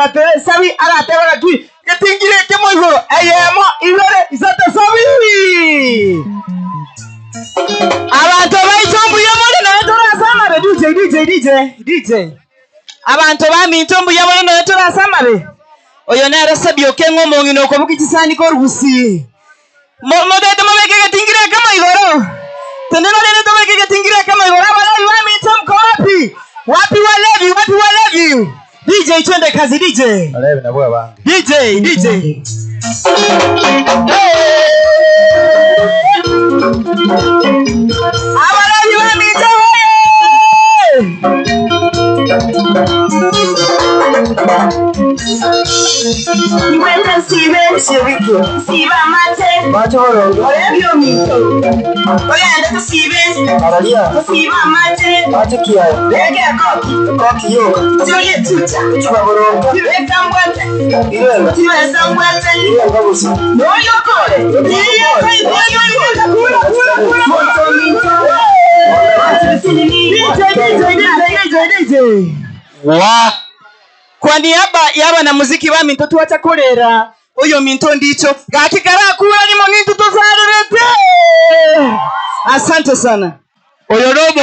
Ate sabi arate wala tui ketingire kemo igoro ayemo igore isate sabi abantu baitombu yabone na tora sama be DJ abantu bamintombu yabone na tora sama be oyo na rasabi OKENG'O mongino ko bukichisani ko rusi modete mabeke ketingire kemo igoro tendeno lele to beke ketingire kemo igoro abalabi bamintombu wapi walevi DJ twende kazi DJ. Alevi na bwa bangi. DJ. Abalabi wa mije Iwete sibe shiriki. Siba mate. Machoro. Olebyo mito. Oyanda tusibe. Aralia. Tusiba mate. Machukia. Lege koki. Koki yoga. Tuye tucha. Chuba boronga. Tuye sambwate. Irenga. Tuye sambwate. Irenga busi. Noyo kore. DJ. Wa. Kwa niaba yaba na muziki ba minto tuwachakolera oyo minto ndicho gakikara kula ni mo minto tuzalete. Asante sana. Oyo robo